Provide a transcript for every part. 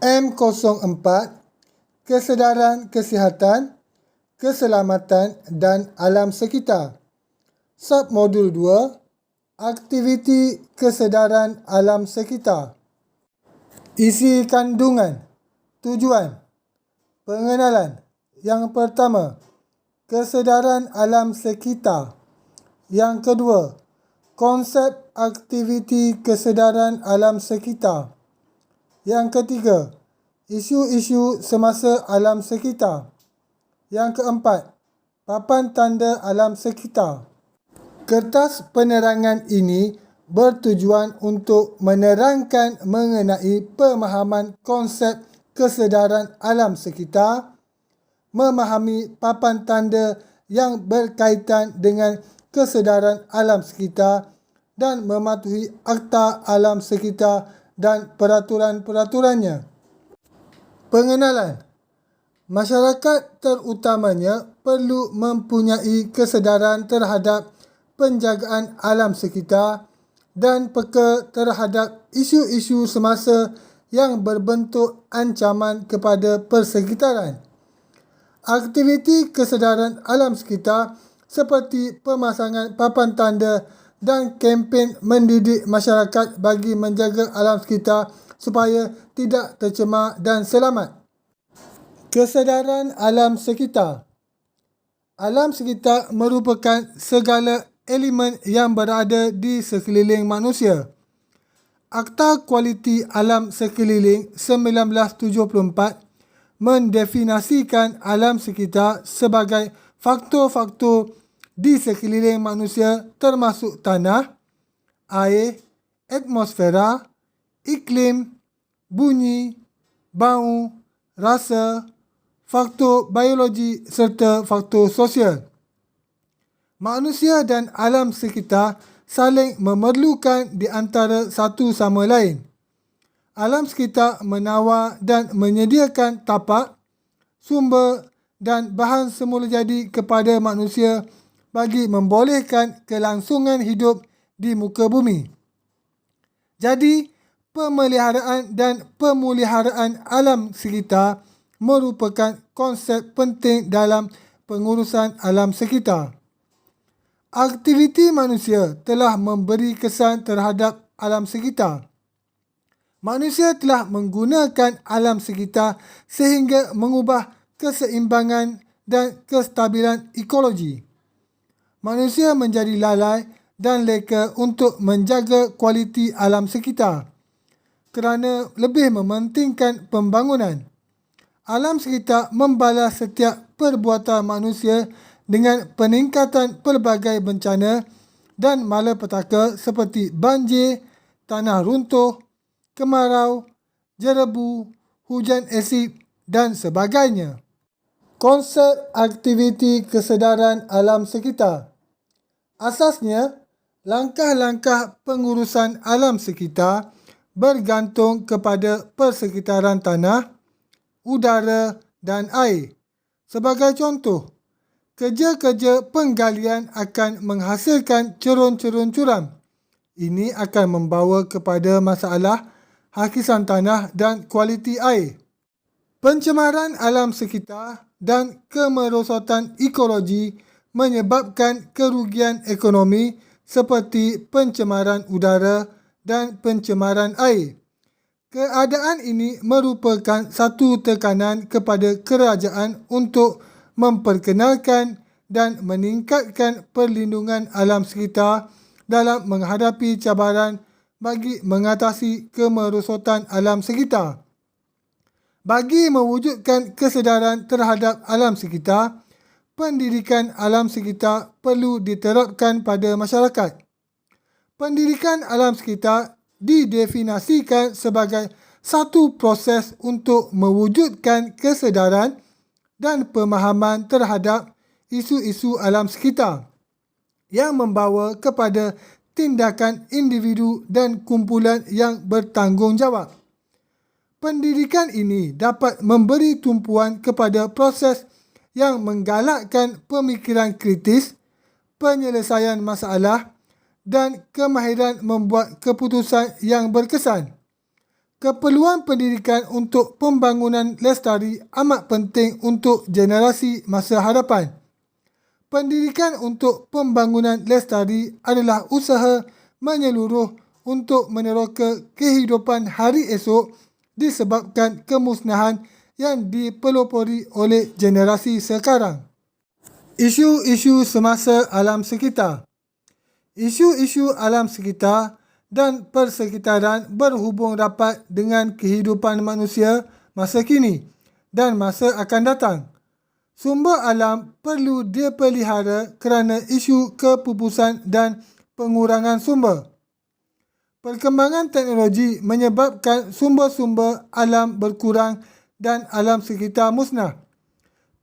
M04 Kesedaran Kesihatan, Keselamatan dan Alam Sekitar. Submodul 2 Aktiviti Kesedaran Alam Sekitar. Isi kandungan. Tujuan. Pengenalan. Yang pertama, kesedaran alam sekitar. Yang kedua, konsep aktiviti kesedaran alam sekitar. Yang ketiga, isu-isu semasa alam sekitar. Yang keempat, papan tanda alam sekitar. Kertas penerangan ini bertujuan untuk menerangkan mengenai pemahaman konsep kesedaran alam sekitar, memahami papan tanda yang berkaitan dengan kesedaran alam sekitar dan mematuhi Akta Alam Sekitar dan peraturan-peraturannya. Pengenalan. Masyarakat terutamanya perlu mempunyai kesedaran terhadap penjagaan alam sekitar dan peka terhadap isu-isu semasa yang berbentuk ancaman kepada persekitaran. Aktiviti kesedaran alam sekitar seperti pemasangan papan tanda dan kempen mendidik masyarakat bagi menjaga alam sekitar supaya tidak tercemar dan selamat. Kesedaran alam sekitar. Alam sekitar merupakan segala elemen yang berada di sekeliling manusia. Akta Kualiti Alam Sekeliling 1974 mendefinisikan alam sekitar sebagai faktor-faktor di sekeliling manusia termasuk tanah, air, atmosfera, iklim, bunyi, bau, rasa, faktor biologi serta faktor sosial. Manusia dan alam sekitar saling memerlukan di antara satu sama lain. Alam sekitar menawar dan menyediakan tapak, sumber dan bahan semula jadi kepada manusia bagi membolehkan kelangsungan hidup di muka bumi. Jadi, pemeliharaan dan pemuliharaan alam sekitar merupakan konsep penting dalam pengurusan alam sekitar. Aktiviti manusia telah memberi kesan terhadap alam sekitar. Manusia telah menggunakan alam sekitar sehingga mengubah keseimbangan dan kestabilan ekologi. Manusia menjadi lalai dan leka untuk menjaga kualiti alam sekitar kerana lebih mementingkan pembangunan. Alam sekitar membalas setiap perbuatan manusia dengan peningkatan pelbagai bencana dan malapetaka seperti banjir, tanah runtuh, kemarau, jerebu, hujan asid dan sebagainya. Konsep aktiviti kesedaran alam sekitar. Asasnya, langkah-langkah pengurusan alam sekitar bergantung kepada persekitaran tanah, udara dan air. Sebagai contoh, kerja-kerja penggalian akan menghasilkan cerun-cerun curam. Ini akan membawa kepada masalah hakisan tanah dan kualiti air. Pencemaran alam sekitar dan kemerosotan ekologi menyebabkan kerugian ekonomi seperti pencemaran udara dan pencemaran air. Keadaan ini merupakan satu tekanan kepada kerajaan untuk memperkenalkan dan meningkatkan perlindungan alam sekitar dalam menghadapi cabaran bagi mengatasi kemerosotan alam sekitar. Bagi mewujudkan kesedaran terhadap alam sekitar, pendidikan alam sekitar perlu diterapkan pada masyarakat. Pendidikan alam sekitar didefinisikan sebagai satu proses untuk mewujudkan kesedaran dan pemahaman terhadap isu-isu alam sekitar yang membawa kepada tindakan individu dan kumpulan yang bertanggungjawab. Pendidikan ini dapat memberi tumpuan kepada proses yang menggalakkan pemikiran kritis, penyelesaian masalah dan kemahiran membuat keputusan yang berkesan. Keperluan pendidikan untuk pembangunan lestari amat penting untuk generasi masa hadapan. Pendidikan untuk pembangunan lestari adalah usaha menyeluruh untuk meneroka kehidupan hari esok disebabkan kemusnahan yang dipelopori oleh generasi sekarang. Isu-isu semasa alam sekitar. Isu-isu alam sekitar dan persekitaran berhubung rapat dengan kehidupan manusia masa kini dan masa akan datang. Sumber alam perlu dipelihara kerana isu kepupusan dan pengurangan sumber. Perkembangan teknologi menyebabkan sumber-sumber alam berkurang dan alam sekitar musnah.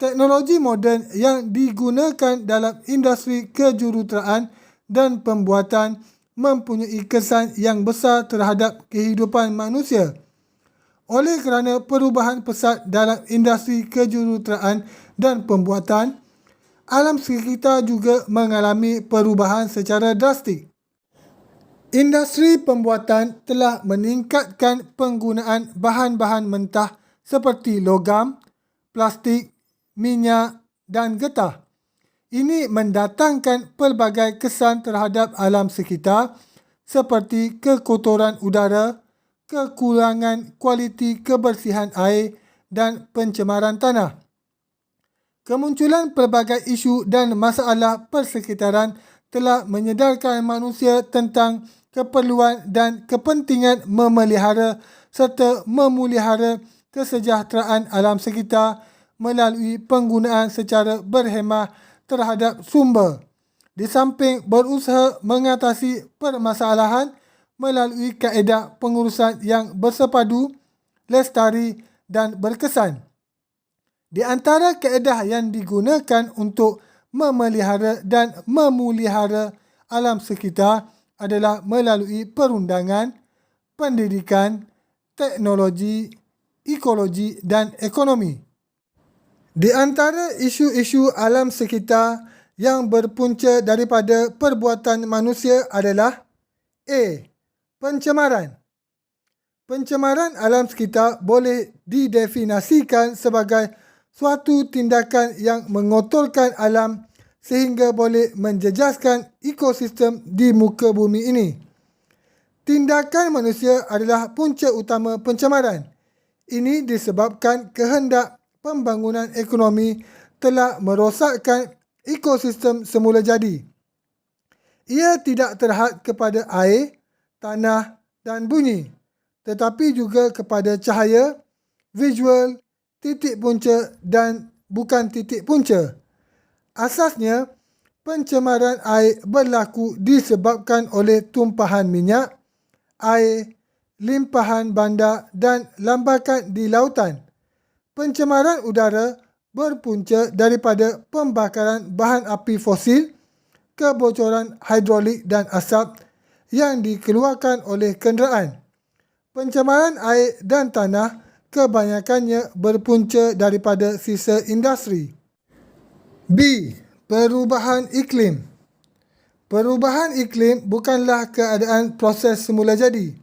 Teknologi moden yang digunakan dalam industri kejuruteraan dan pembuatan mempunyai kesan yang besar terhadap kehidupan manusia. Oleh kerana perubahan pesat dalam industri kejuruteraan dan pembuatan, alam sekitar juga mengalami perubahan secara drastik. Industri pembuatan telah meningkatkan penggunaan bahan-bahan mentah seperti logam, plastik, minyak dan getah. Ini mendatangkan pelbagai kesan terhadap alam sekitar seperti kekotoran udara, kekurangan kualiti kebersihan air dan pencemaran tanah. Kemunculan pelbagai isu dan masalah persekitaran telah menyedarkan manusia tentang keperluan dan kepentingan memelihara serta memulihara kesejahteraan alam sekitar melalui penggunaan secara berhemah terhadap sumber, di samping berusaha mengatasi permasalahan melalui kaedah pengurusan yang bersepadu, lestari dan berkesan. Di antara kaedah yang digunakan untuk memelihara dan memulihara alam sekitar adalah melalui perundangan, pendidikan, teknologi, ekologi dan ekonomi. Di antara isu-isu alam sekitar yang berpunca daripada perbuatan manusia adalah A. Pencemaran. Pencemaran alam sekitar boleh didefinisikan sebagai suatu tindakan yang mengotorkan alam sehingga boleh menjejaskan ekosistem di muka bumi ini. Tindakan manusia adalah punca utama pencemaran. Ini disebabkan kehendak pembangunan ekonomi telah merosakkan ekosistem semula jadi. Ia tidak terhad kepada air, tanah dan bunyi, tetapi juga kepada cahaya, visual, titik punca dan bukan titik punca. Asasnya, pencemaran air berlaku disebabkan oleh tumpahan minyak, air, limpahan bandar dan lambakan di lautan. Pencemaran udara berpunca daripada pembakaran bahan api fosil, kebocoran hidrolik dan asap yang dikeluarkan oleh kenderaan. Pencemaran air dan tanah kebanyakannya berpunca daripada sisa industri. B. Perubahan iklim. Perubahan iklim bukanlah keadaan proses semula jadi.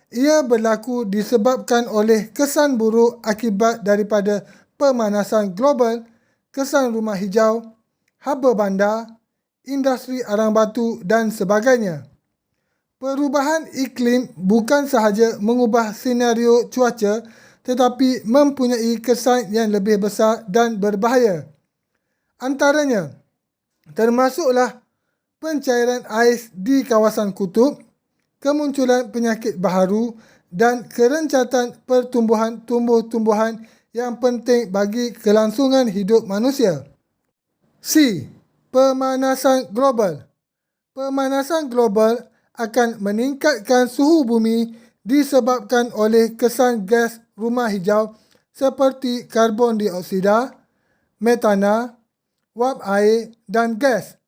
Ia berlaku disebabkan oleh kesan buruk akibat daripada pemanasan global, kesan rumah hijau, haba bandar, industri arang batu dan sebagainya. Perubahan iklim bukan sahaja mengubah senario cuaca tetapi mempunyai kesan yang lebih besar dan berbahaya. Antaranya, termasuklah pencairan ais di kawasan kutub, kemunculan penyakit baharu dan kerencatan pertumbuhan tumbuh-tumbuhan yang penting bagi kelangsungan hidup manusia. C. Pemanasan global. Pemanasan global akan meningkatkan suhu bumi disebabkan oleh kesan gas rumah hijau seperti karbon dioksida, metana, wap air dan gas.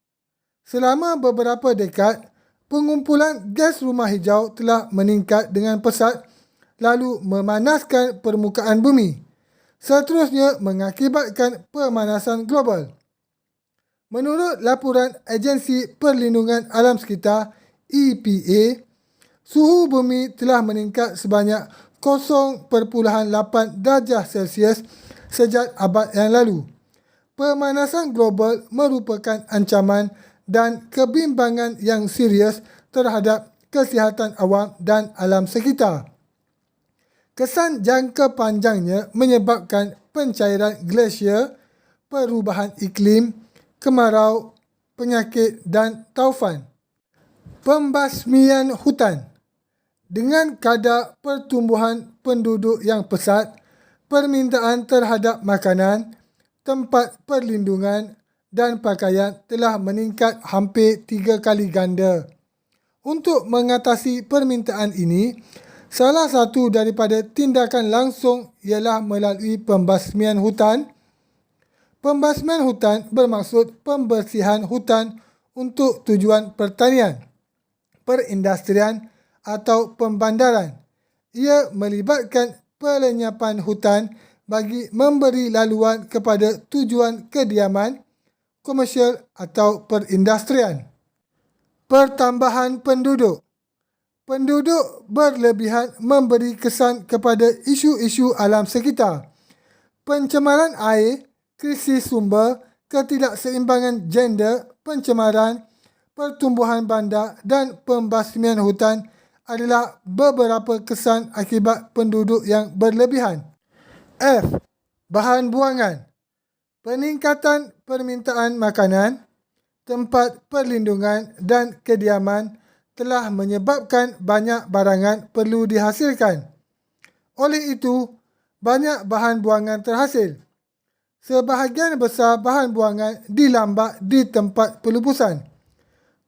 Selama beberapa dekad, pengumpulan gas rumah hijau telah meningkat dengan pesat lalu memanaskan permukaan bumi. Seterusnya mengakibatkan pemanasan global. Menurut laporan Agensi Perlindungan Alam Sekitar EPA, suhu bumi telah meningkat sebanyak 0.8 darjah Celsius sejak abad yang lalu. Pemanasan global merupakan ancaman dan kebimbangan yang serius terhadap kesihatan awam dan alam sekitar. Kesan jangka panjangnya menyebabkan pencairan glasier, perubahan iklim, kemarau, penyakit dan taufan. Pembasmian hutan. Dengan kadar pertumbuhan penduduk yang pesat, permintaan terhadap makanan, tempat perlindungan dan pakaian telah meningkat hampir 3 kali ganda. Untuk mengatasi permintaan ini, salah satu daripada tindakan langsung ialah melalui pembasmian hutan. Pembasmian hutan bermaksud pembersihan hutan untuk tujuan pertanian, perindustrian atau pembandaran. Ia melibatkan pelenyapan hutan bagi memberi laluan kepada tujuan kediaman, komersial atau perindustrian. Pertambahan penduduk. Penduduk berlebihan memberi kesan kepada isu-isu alam sekitar. Pencemaran air, krisis sumber, ketidakseimbangan gender, pencemaran, pertumbuhan bandar dan pembasmian hutan adalah beberapa kesan akibat penduduk yang berlebihan. F. Bahan buangan. Peningkatan permintaan makanan, tempat perlindungan dan kediaman telah menyebabkan banyak barangan perlu dihasilkan. Oleh itu, banyak bahan buangan terhasil. Sebahagian besar bahan buangan dilambak di tempat pelupusan.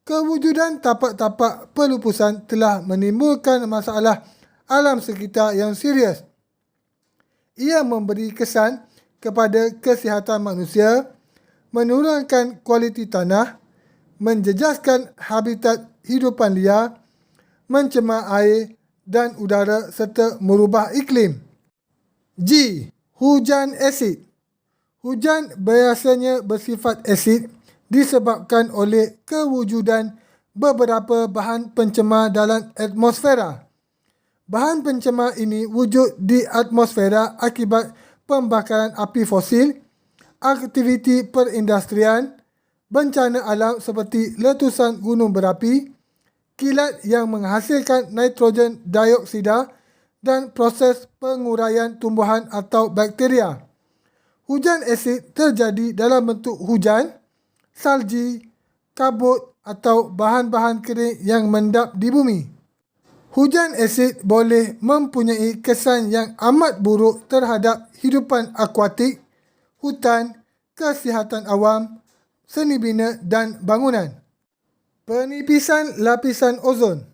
Kewujudan tapak-tapak pelupusan telah menimbulkan masalah alam sekitar yang serius. Ia memberi kesan kepada kesihatan manusia, menurunkan kualiti tanah, menjejaskan habitat hidupan liar, mencemar air dan udara serta merubah iklim. G. Hujan asid. Hujan biasanya bersifat asid disebabkan oleh kewujudan beberapa bahan pencemar dalam atmosfera. Bahan pencemar ini wujud di atmosfera akibat pembakaran api fosil, aktiviti perindustrian, bencana alam seperti letusan gunung berapi, kilat yang menghasilkan nitrogen dioksida dan proses penguraian tumbuhan atau bakteria. Hujan asid terjadi dalam bentuk hujan, salji, kabut atau bahan-bahan kering yang mendap di bumi. Hujan asid boleh mempunyai kesan yang amat buruk terhadap hidupan akuatik, hutan, kesihatan awam, seni bina dan bangunan. Penipisan lapisan ozon.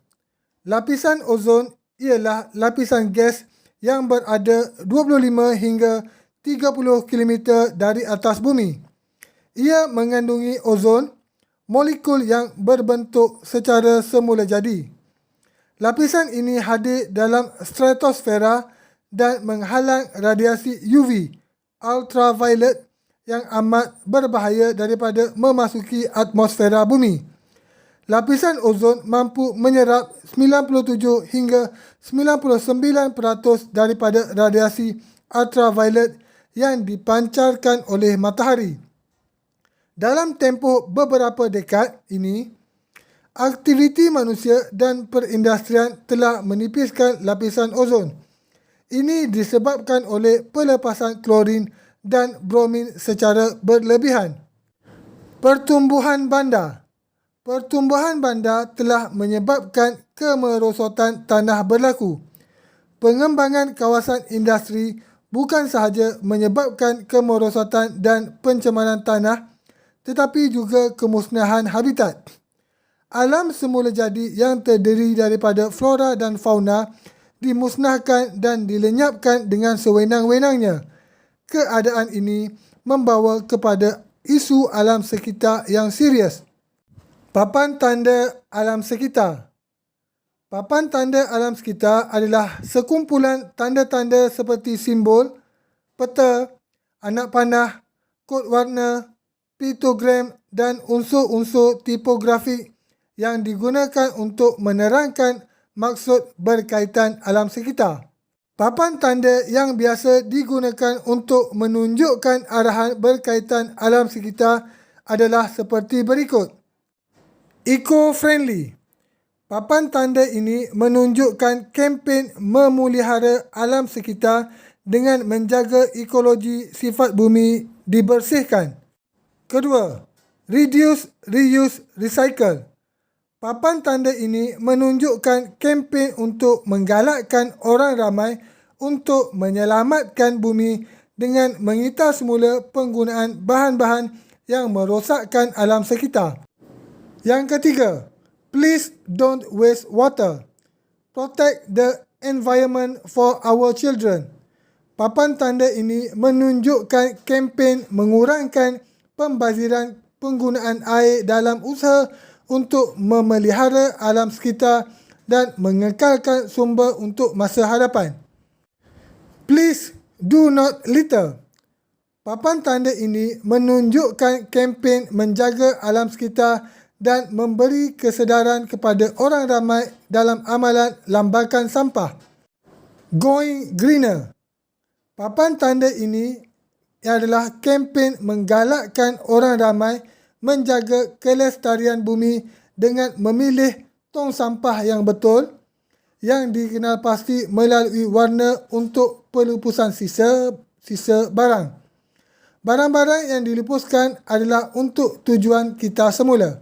Lapisan ozon ialah lapisan gas yang berada 25 hingga 30 km dari atas bumi. Ia mengandungi ozon, molekul yang berbentuk secara semula jadi. Lapisan ini hadir dalam stratosfera dan menghalang radiasi UV, ultraviolet yang amat berbahaya daripada memasuki atmosfera bumi. Lapisan ozon mampu menyerap 97 hingga 99% daripada radiasi ultraviolet yang dipancarkan oleh matahari. Dalam tempoh beberapa dekad ini, aktiviti manusia dan perindustrian telah menipiskan lapisan ozon. Ini disebabkan oleh pelepasan klorin dan bromin secara berlebihan. Pertumbuhan bandar. Pertumbuhan bandar telah menyebabkan kemerosotan tanah berlaku. Pengembangan kawasan industri bukan sahaja menyebabkan kemerosotan dan pencemaran tanah, tetapi juga kemusnahan habitat. Alam semula jadi yang terdiri daripada flora dan fauna dimusnahkan dan dilenyapkan dengan sewenang-wenangnya. Keadaan ini membawa kepada isu alam sekitar yang serius. Papan tanda alam sekitar. Papan tanda alam sekitar adalah sekumpulan tanda-tanda seperti simbol, peta, anak panah, kod warna, piktogram dan unsur-unsur tipografik yang digunakan untuk menerangkan maksud berkaitan alam sekitar. Papan tanda yang biasa digunakan untuk menunjukkan arahan berkaitan alam sekitar adalah seperti berikut. Eco-friendly. Papan tanda ini menunjukkan kempen memelihara alam sekitar dengan menjaga ekologi sifat bumi dibersihkan. Kedua, reduce, reuse, recycle. Papan tanda ini menunjukkan kempen untuk menggalakkan orang ramai untuk menyelamatkan bumi dengan mengitar semula penggunaan bahan-bahan yang merosakkan alam sekitar. Yang ketiga, please don't waste water. Protect the environment for our children. Papan tanda ini menunjukkan kempen mengurangkan pembaziran penggunaan air dalam usaha untuk memelihara alam sekitar dan mengekalkan sumber untuk masa hadapan. Please do not litter. Papan tanda ini menunjukkan kempen menjaga alam sekitar dan memberi kesedaran kepada orang ramai dalam amalan lambakan sampah. Going greener. Papan tanda ini adalah kempen menggalakkan orang ramai menjaga kelestarian bumi dengan memilih tong sampah yang betul, yang dikenal pasti melalui warna untuk pelupusan sisa barang. Barang-barang yang dilupuskan adalah untuk tujuan kita semula.